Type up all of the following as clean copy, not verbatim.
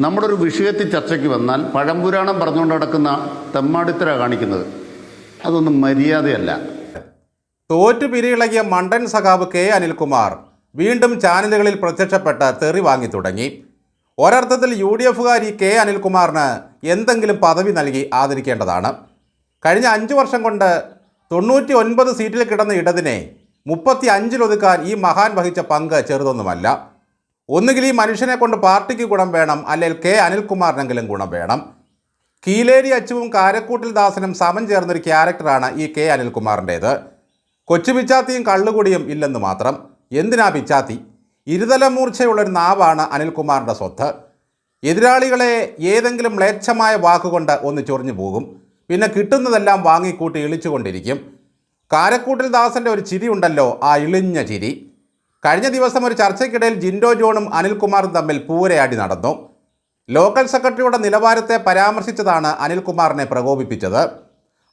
നമ്മുടെ ഒരു വിഷയത്തിൽ ചർച്ചയ്ക്ക് വന്നാൽ പഴംപുരാണം പറഞ്ഞുകൊണ്ട് നടക്കുന്ന തെമ്മാടിത്തര കാണിക്കുന്നത് അതൊന്നും മര്യാദയല്ല. തോറ്റു പിരിയിളകിയ മണ്ടൻ സഖാവ് കെ അനിൽകുമാർ വീണ്ടും ചാനലുകളിൽ പ്രത്യക്ഷപ്പെട്ട് തെറി വാങ്ങി തുടങ്ങി. ഒരർത്ഥത്തിൽ UDFകാരി കെ അനിൽകുമാറിന് എന്തെങ്കിലും പദവി നൽകി ആദരിക്കേണ്ടതാണ്. കഴിഞ്ഞ 5 വർഷം കൊണ്ട് 99 സീറ്റിൽ കിടന്ന ഇടതിനെ 35 ഈ മഹാൻ വഹിച്ച പങ്ക് ചെറുതൊന്നുമല്ല. ഒന്നുകിൽ ഈ മനുഷ്യനെ കൊണ്ട് പാർട്ടിക്ക് ഗുണം വേണം, അല്ലെങ്കിൽ കെ അനിൽകുമാറിനെങ്കിലും ഗുണം വേണം. കീലേരി അച്ചുവും കാരക്കൂട്ടിൽ ദാസനും സമം ചേർന്നൊരു ക്യാരക്ടറാണ് ഈ കെ അനിൽകുമാറിൻ്റേത്. കൊച്ചു പിച്ചാത്തിയും കള്ളുകുടിയും ഇല്ലെന്ന് മാത്രം. എന്തിനാ പിച്ചാത്തി? ഇരുതല മൂർച്ചയുള്ളൊരു നാവാണ് അനിൽകുമാറിൻ്റെ സ്വത്ത്. എതിരാളികളെ ഏതെങ്കിലും മ്ലേച്ഛമായ വാക്കുകൊണ്ട് ഒന്ന് ചൊറിഞ്ഞു പോകും. പിന്നെ കിട്ടുന്നതെല്ലാം വാങ്ങിക്കൂട്ടി ഇളിച്ചുകൊണ്ടിരിക്കും. കാരക്കൂട്ടിൽ ദാസൻ്റെ ഒരു ചിരി ഉണ്ടല്ലോ, ആ ഇളിഞ്ഞ ചിരി. കഴിഞ്ഞ ദിവസം ഒരു ചർച്ചയ്ക്കിടയിൽ ജിൻഡോ ജോണും അനിൽകുമാറും തമ്മിൽ പൂരയാടി നടന്നു. ലോക്കൽ സെക്രട്ടറിയുടെ നിലവാരത്തെ പരാമർശിച്ചതാണ് അനിൽകുമാറിനെ പ്രകോപിപ്പിച്ചത്.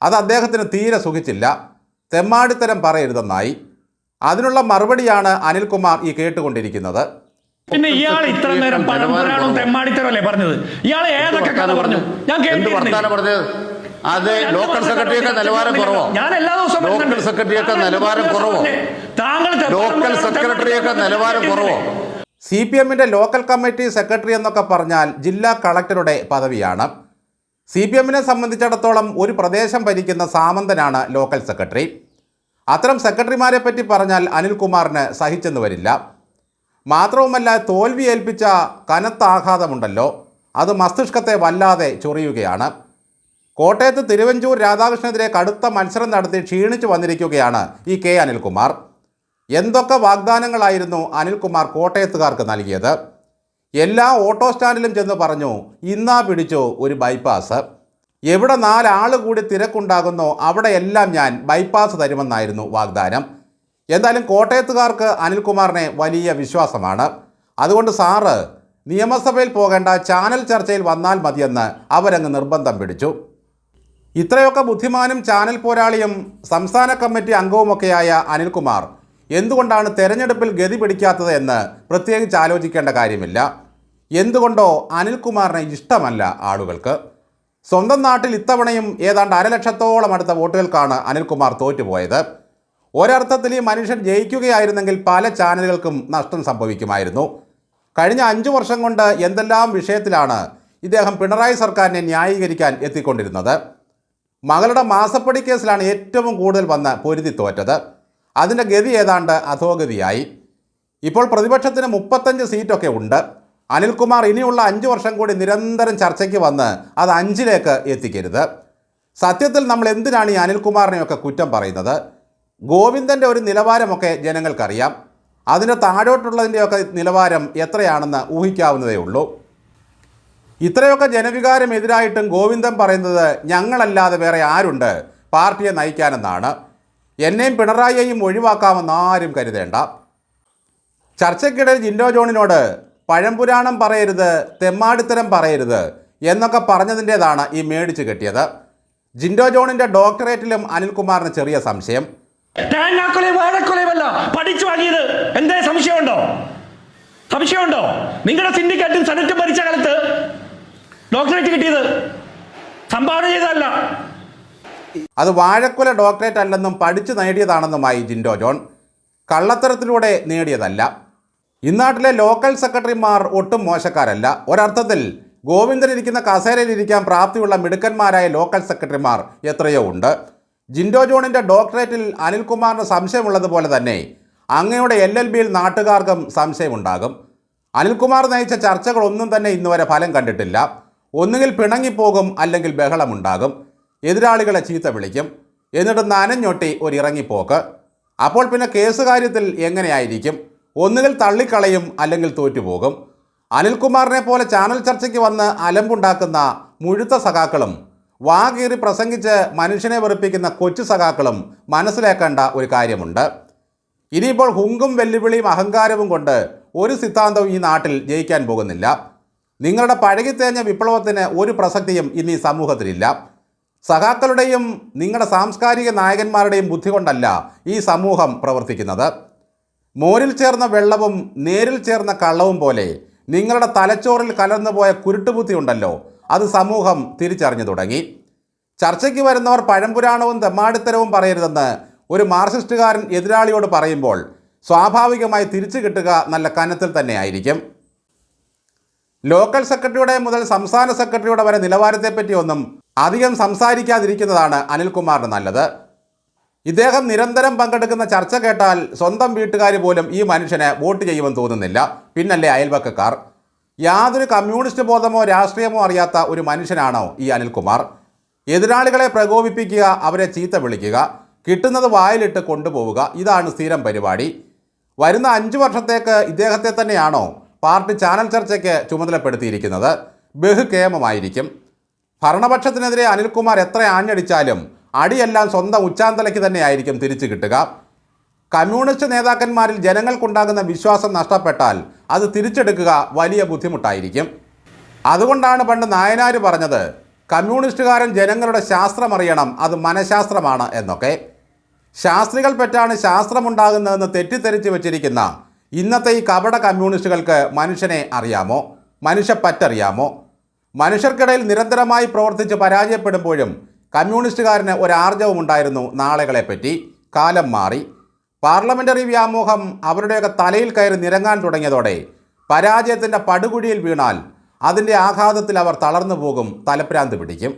അത് അദ്ദേഹത്തിന് തീരെ സുഖിച്ചില്ല. തെമ്മാടിത്തരം പറയരുതെന്നായി. അതിനുള്ള മറുപടിയാണ് അനിൽകുമാർ ഈ കേട്ടുകൊണ്ടിരിക്കുന്നത്. പിന്നെ ഇയാൾ ഇത്ര നേരം പഴംപുരാണവും തെമ്മാടിത്തരമല്ലേ പറഞ്ഞത്? ഇയാൾ ഏതൊക്കെ കഥ പറഞ്ഞു? ഞാൻ പറഞ്ഞത് അതെ. ലോക്കൽ സെക്രട്ടറിയൊക്കെ നിലവാരം കുറവോ? ഞാൻ എല്ലാ ദിവസവും ലോക്കൽ സെക്രട്ടറിയൊക്കെ നിലവാരം കുറവോ? ലോക്കൽ സെക്രട്ടറിയൊക്കെ നിലവാരം കുറവോ? CPMന്റെ ലോക്കൽ കമ്മിറ്റി സെക്രട്ടറി എന്നൊക്കെ പറഞ്ഞാൽ ജില്ലാ കളക്ടറുടെ പദവിയാണ്. CPMനെ സംബന്ധിച്ചിടത്തോളം ഒരു പ്രദേശം ഭരിക്കുന്ന സാമന്തനാണ് ലോക്കൽ സെക്രട്ടറി. അത്തരം സെക്രട്ടറിമാരെ പറ്റി പറഞ്ഞാൽ അനിൽകുമാറിന് സഹിച്ചെന്ന് വരില്ല. മാത്രവുമല്ല, തോൽവി ഏൽപ്പിച്ച കനത്ത ആഘാതമുണ്ടല്ലോ, അത് മസ്തിഷ്കത്തെ വല്ലാതെ ചൊറിയുകയാണ്. കോട്ടയത്ത് തിരുവഞ്ചൂർ രാധാകൃഷ്ണനെതിരെ കടുത്ത മത്സരം നടത്തി ക്ഷീണിച്ചു വന്നിരിക്കുകയാണ് ഈ കെ അനിൽകുമാർ. എന്തൊക്കെ വാഗ്ദാനങ്ങളായിരുന്നു അനിൽകുമാർ കോട്ടയത്തുകാർക്ക് നൽകിയത്? എല്ലാ ഓട്ടോ സ്റ്റാൻഡിലും ചെന്ന് പറഞ്ഞു, ഇന്നാ പിടിച്ചോ ഒരു ബൈപ്പാസ്. എവിടെ 4 ആൾ കൂടി തിരക്കുണ്ടാകുന്നോ അവിടെയെല്ലാം ഞാൻ ബൈപ്പാസ് തരുമെന്നായിരുന്നു വാഗ്ദാനം. എന്തായാലും കോട്ടയത്തുകാർക്ക് അനിൽകുമാറിനെ വലിയ വിശ്വാസമാണ്. അതുകൊണ്ട് സാറ് നിയമസഭയിൽ പോകേണ്ട, ചാനൽ ചർച്ചയിൽ വന്നാൽ മതിയെന്ന് അവരങ്ങ് നിർബന്ധം പിടിച്ചു. ഇത്രയൊക്കെ ബുദ്ധിമാനും ചാനൽ പോരാളിയും സംസ്ഥാന കമ്മിറ്റി അംഗവുമൊക്കെയായ അനിൽകുമാർ എന്തുകൊണ്ടാണ് തെരഞ്ഞെടുപ്പിൽ ഗതി പിടിക്കാത്തത് എന്ന് പ്രത്യേകിച്ച് ആലോചിക്കേണ്ട കാര്യമില്ല. എന്തുകൊണ്ടോ അനിൽകുമാറിനെ ഇഷ്ടമല്ല ആളുകൾക്ക്. സ്വന്തം നാട്ടിൽ ഇത്തവണയും ഏതാണ്ട് 1,00,000-ഓളം അടുത്ത വോട്ടുകൾക്കാണ് അനിൽകുമാർ തോറ്റുപോയത്. ഒരർത്ഥത്തിൽ ഈ മനുഷ്യൻ ജയിക്കുകയായിരുന്നെങ്കിൽ പല ചാനലുകൾക്കും നഷ്ടം സംഭവിക്കുമായിരുന്നു. കഴിഞ്ഞ 5 വർഷം കൊണ്ട് എന്തെല്ലാം വിഷയത്തിലാണ് ഇദ്ദേഹം പിണറായി സർക്കാരിനെ ന്യായീകരിക്കാൻ എത്തിക്കൊണ്ടിരുന്നത്. മകളുടെ മാസപ്പടി കേസിലാണ് ഏറ്റവും കൂടുതൽ വന്ന് പൊരുതി തോറ്റത്. അതിൻ്റെ ഗതി ഏതാണ്ട് അധോഗതിയായി. ഇപ്പോൾ പ്രതിപക്ഷത്തിന് 35 സീറ്റൊക്കെ ഉണ്ട്. അനിൽകുമാർ ഇനിയുള്ള 5 വർഷം കൂടി നിരന്തരം ചർച്ചയ്ക്ക് വന്ന് അത് 5ലേക്ക് എത്തിക്കരുത്. സത്യത്തിൽ നമ്മൾ എന്തിനാണ് ഈ അനിൽകുമാറിനെയൊക്കെ കുറ്റം പറയുന്നത്? ഗോവിന്ദൻ്റെ ഒരു നിലവാരമൊക്കെ ജനങ്ങൾക്കറിയാം. അതിൻ്റെ താഴോട്ടുള്ളതിൻ്റെയൊക്കെ നിലവാരം എത്രയാണെന്ന് ഊഹിക്കാവുന്നതേ ഉള്ളൂ. ഇത്രയൊക്കെ ജനവികാരം എതിരായിട്ടും ഗോവിന്ദൻ പറയുന്നത് ഞങ്ങളല്ലാതെ വേറെ ആരുണ്ട് പാർട്ടിയെ നയിക്കാനെന്നാണ്. എന്നെയും പിണറായിയെയും ഒഴിവാക്കാമെന്ന് ആരും കരുതേണ്ട. ചർച്ചയ്ക്കിടയിൽ ജിൻഡോ ജോണിനോട് പഴംപുരാണം പറയരുത്, തെമ്മാടിത്തരം പറയരുത് എന്നൊക്കെ പറഞ്ഞതിൻ്റേതാണ് ഈ മേടിച്ച് കെട്ടിയത്. ജിൻഡോ ജോണിൻ്റെ ഡോക്ടറേറ്റിലും അനിൽകുമാറിന് ചെറിയ സംശയം. പഠിച്ചു വാങ്ങിയത് എന്തേ സംശയമുണ്ടോ? നിങ്ങളുടെ സിൻഡിക്കേറ്റും സെനറ്റും ഭരിച്ച കാലത്ത് ഡോക്ടറേറ്റ് കിട്ടിയത് സംഭാവന ചെയ്തതല്ല. അത് വാഴക്കുല ഡോക്ടറേറ്റ് അല്ലെന്നും പഠിച്ചു നേടിയതാണെന്നുമായി ജിൻഡോ ജോൺ. കള്ളത്തരത്തിലൂടെ നേടിയതല്ല. ഇന്നാട്ടിലെ ലോക്കൽ സെക്രട്ടറിമാർ ഒട്ടും മോശക്കാരല്ല. ഒരർത്ഥത്തിൽ ഗോവിന്ദനിരിക്കുന്ന കസേരയിലിരിക്കാൻ പ്രാപ്തിയുള്ള മിടുക്കന്മാരായ ലോക്കൽ സെക്രട്ടറിമാർ എത്രയോ ഉണ്ട്. ജിൻഡോ ജോണിൻ്റെ ഡോക്ടറേറ്റിൽ അനിൽകുമാറിന് സംശയമുള്ളതുപോലെ തന്നെ അങ്ങയുടെ LLBയിൽ നാട്ടുകാർക്കും സംശയമുണ്ടാകും. അനിൽകുമാർ നയിച്ച ചർച്ചകളൊന്നും തന്നെ ഇന്നുവരെ ഫലം കണ്ടിട്ടില്ല. ഒന്നുകിൽ പിണങ്ങിപ്പോകും, അല്ലെങ്കിൽ ബഹളമുണ്ടാകും. എതിരാളികളെ ചീത്ത വിളിക്കും. എന്നിട്ട് നനഞ്ഞൊട്ടി ഒരു ഇറങ്ങിപ്പോക്ക്. അപ്പോൾ പിന്നെ കേസ് കാര്യത്തിൽ എങ്ങനെയായിരിക്കും? ഒന്നുകിൽ തള്ളിക്കളയും, അല്ലെങ്കിൽ തോറ്റുപോകും. അനിൽകുമാറിനെ പോലെ ചാനൽ ചർച്ചയ്ക്ക് വന്ന് അലമ്പുണ്ടാക്കുന്ന മുഴുത്ത സഖാക്കളും വാകീറി പ്രസംഗിച്ച് മനുഷ്യനെ വെറുപ്പിക്കുന്ന കൊച്ചു സഖാക്കളും മനസ്സിലാക്കേണ്ട ഒരു കാര്യമുണ്ട്. ഇനിയിപ്പോൾ ഹുങ്കും വെല്ലുവിളിയും അഹങ്കാരവും കൊണ്ട് ഒരു സിദ്ധാന്തവും ഈ നാട്ടിൽ ജയിക്കാൻ പോകുന്നില്ല. നിങ്ങളുടെ പഴകിത്തേഞ്ഞ വിപ്ലവത്തിന് ഒരു പ്രസക്തിയും ഇന്ന് ഈ സമൂഹത്തിലില്ല. സഖാക്കളുടെയും നിങ്ങളുടെ സാംസ്കാരിക നായകന്മാരുടെയും ബുദ്ധി കൊണ്ടല്ല ഈ സമൂഹം പ്രവർത്തിക്കുന്നത്. മോരിൽ ചേർന്ന വെള്ളവും നേരിൽ ചേർന്ന കള്ളവും പോലെ നിങ്ങളുടെ തലച്ചോറിൽ കലർന്നുപോയ കുരുട്ടുബുദ്ധി ഉണ്ടല്ലോ, അത് സമൂഹം തിരിച്ചറിഞ്ഞു തുടങ്ങി. ചർച്ചയ്ക്ക് വരുന്നവർ പഴംപുരാണവും തെമ്മാടിത്തരവും പറയരുതെന്ന് ഒരു മാർക്സിസ്റ്റുകാരൻ എതിരാളിയോട് പറയുമ്പോൾ സ്വാഭാവികമായി തിരിച്ചു കിട്ടുക നല്ല കനത്തിൽ തന്നെയായിരിക്കും. ലോക്കൽ സെക്രട്ടറിയുടെ മുതൽ സംസ്ഥാന സെക്രട്ടറിയുടെ വരെ നിലവാരത്തെപ്പറ്റിയൊന്നും അധികം സംസാരിക്കാതിരിക്കുന്നതാണ് അനിൽകുമാറിന് നല്ലത്. ഇദ്ദേഹം നിരന്തരം പങ്കെടുക്കുന്ന ചർച്ച കേട്ടാൽ സ്വന്തം വീട്ടുകാർ പോലും ഈ മനുഷ്യന് വോട്ട് ചെയ്യുമെന്ന് തോന്നുന്നില്ല, പിന്നല്ലേ അയൽവക്കക്കാർ. യാതൊരു കമ്മ്യൂണിസ്റ്റ് ബോധമോ രാഷ്ട്രീയമോ അറിയാത്ത ഒരു മനുഷ്യനാണോ ഈ അനിൽകുമാർ? എതിരാളികളെ പ്രകോപിപ്പിക്കുക, അവരെ ചീത്ത വിളിക്കുക, കിട്ടുന്നത് വായിലിട്ട് കൊണ്ടുപോവുക, ഇതാണ് സ്ഥിരം പരിപാടി. വരുന്ന 5 വർഷത്തേക്ക് ഇദ്ദേഹത്തെ തന്നെയാണോ പാർട്ടി ചാനൽ ചർച്ചയ്ക്ക് ചുമതലപ്പെടുത്തിയിരിക്കുന്നത്? ബഹുകേമമായിരിക്കും. ഭരണപക്ഷത്തിനെതിരെ അനിൽകുമാർ എത്ര ആഞ്ഞടിച്ചാലും അടിയെല്ലാം സ്വന്തം ഉച്ചാന്തലയ്ക്ക് തന്നെയായിരിക്കും തിരിച്ചു കിട്ടുക. കമ്മ്യൂണിസ്റ്റ് നേതാക്കന്മാരിൽ ജനങ്ങൾക്കുണ്ടാകുന്ന വിശ്വാസം നഷ്ടപ്പെട്ടാൽ അത് തിരിച്ചെടുക്കുക വലിയ ബുദ്ധിമുട്ടായിരിക്കും. അതുകൊണ്ടാണ് പണ്ട് നായനാർ പറഞ്ഞത്, കമ്മ്യൂണിസ്റ്റുകാരൻ ജനങ്ങളുടെ ശാസ്ത്രമറിയണം, അത് മനഃശാസ്ത്രമാണ് എന്നൊക്കെ. ശാസ്ത്രികൾ പെറ്റാണ് ശാസ്ത്രമുണ്ടാകുന്നതെന്ന് തെറ്റിദ്ധരിച്ച് വെച്ചിരിക്കുന്ന ഇന്നത്തെ ഈ കപട കമ്മ്യൂണിസ്റ്റുകൾക്ക് മനുഷ്യനെ അറിയാമോ? മനുഷ്യപ്പറ്ററിയാമോ? മനുഷ്യർക്കിടയിൽ നിരന്തരമായി പ്രവർത്തിച്ച് പരാജയപ്പെടുമ്പോഴും കമ്മ്യൂണിസ്റ്റുകാരന് ഒരാർജവും ഉണ്ടായിരുന്നു നാളെകളെപ്പറ്റി. കാലം മാറി. പാർലമെൻ്ററി വ്യാമോഹം അവരുടെയൊക്കെ തലയിൽ കയറി നിരങ്ങാൻ തുടങ്ങിയതോടെ പരാജയത്തിൻ്റെ പടുകുഴിയിൽ വീണാൽ അതിൻ്റെ ആഘാതത്തിൽ അവർ തളർന്നു പോകും, തലഭ്രാന്ത് പിടിക്കും.